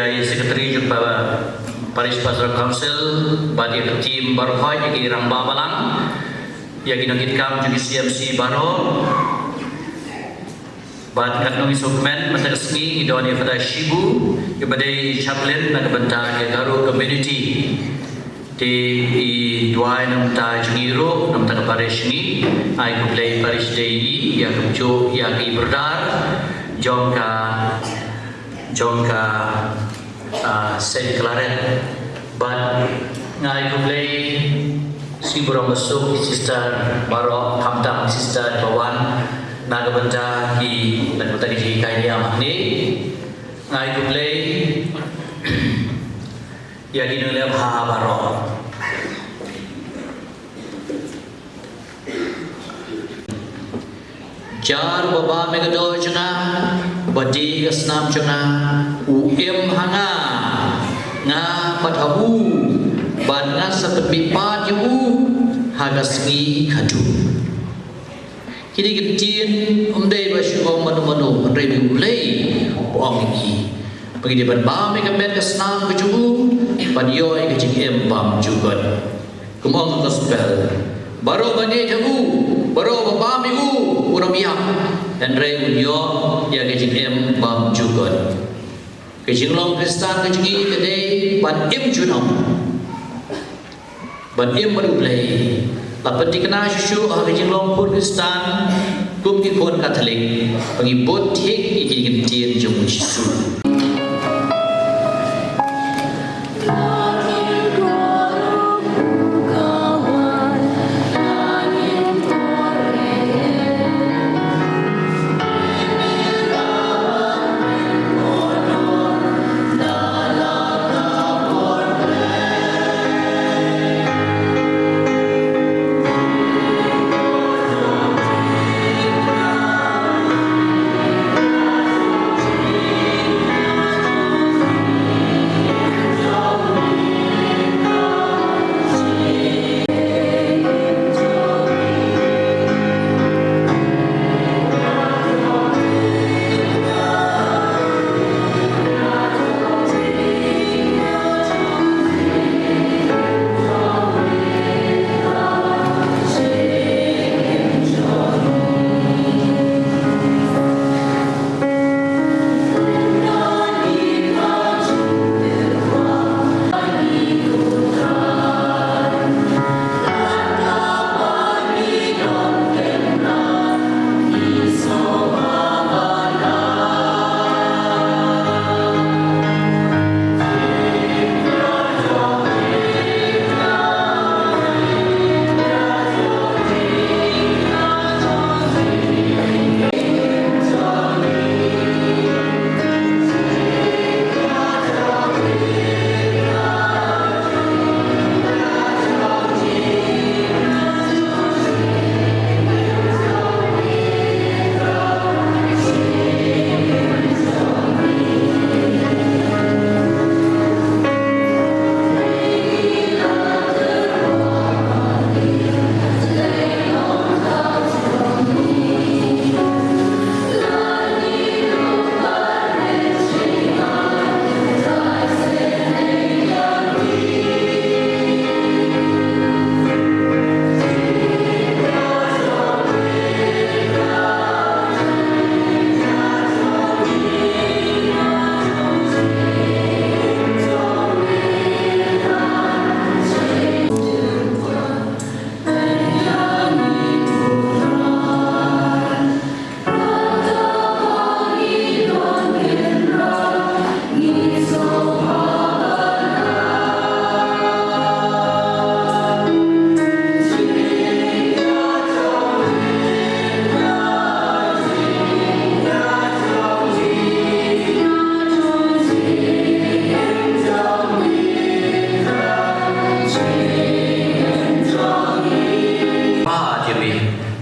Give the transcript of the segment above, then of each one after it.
Yai Sekretari juga Paris Pastoral Council bagi tim baru hoi di Rang Babalang yang kita kam juga CMC baru bat katnong isukmen matasmi idoni pada Shibu kepada chaplain nak bentang Garu community di dua enam tahun ngiro enam tahun Paris ni ai play Paris day yang kemudian yang berdar jongka Saint Claret but ngai play si burung masuk sister baru hamdam sister bawan naga benda di dan benda di kaya ni ngai play ya di nilai baru jar baba megadol jana badi gasnam jana uem hanga nga pathabu ban nga seperti pat yu hagasgi khadu kini ketin umdai basyom manu rei play ong iki bagi ban ba megamet gasnam kejubu ban yoi kejing em bam jugot kumong gospel baru bani jabu baru bapa minggu uramiah dan rei unyo ya kejing em bam jugot kejing long Kristan kejing kedai ban em junam ban em baru play lapan dikena susu kejing long pun Kristan kum di kon Katolik pengibut hik ikin tien jung susu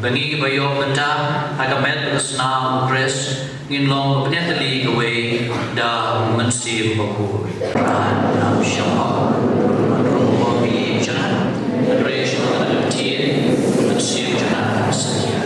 Bengi bayo benta agamet besna ukres ngin long penetali gawe da mensi baku ran nam syama robo bi jalan adres na tie mensi jalan saja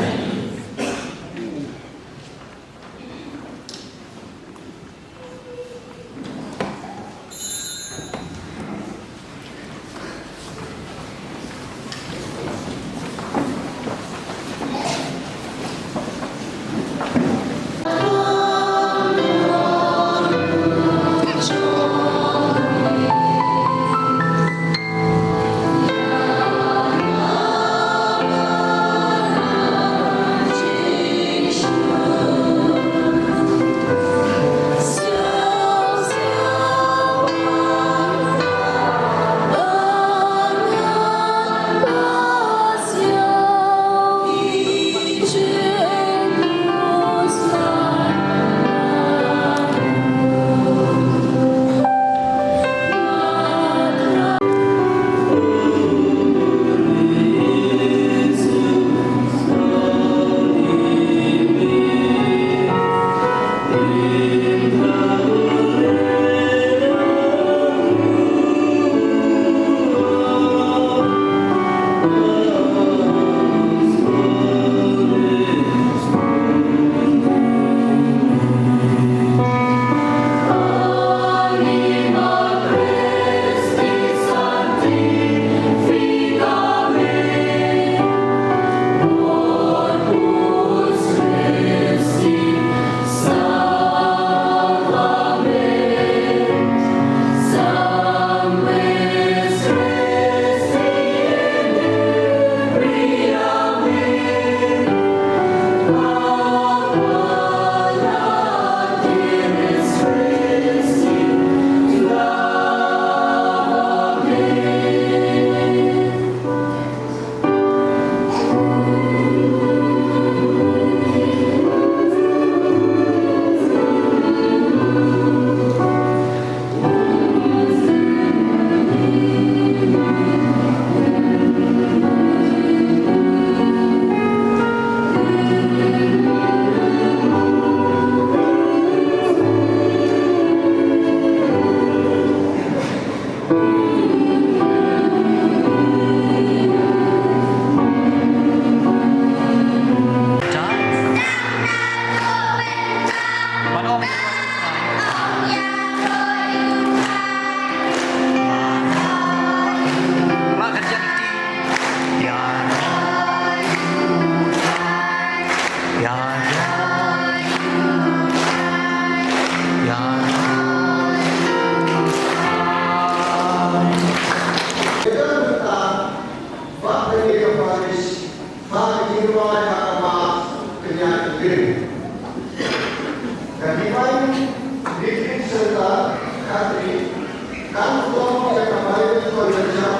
kan belum dia kembali ke Indonesia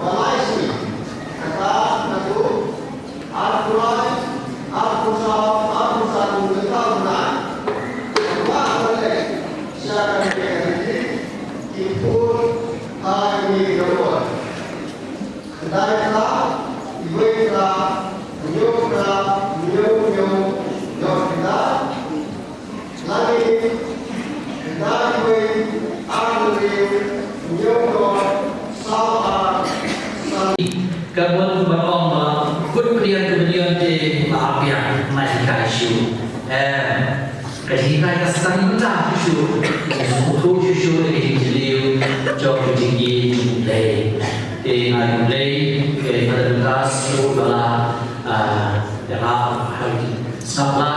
Malaysia kata aku Al-Quran Al-Quran Al-Quran boleh siapa yang impun hari kedua hendaklah ibulah menyoklah menyok lagi hendaklah Kawan beromba, kemudian di maafia masih kasih. Ketika kita sedang isu, untuk isu ini jadi jauh tinggi lay, lay pada tugas bala dalam hari sabla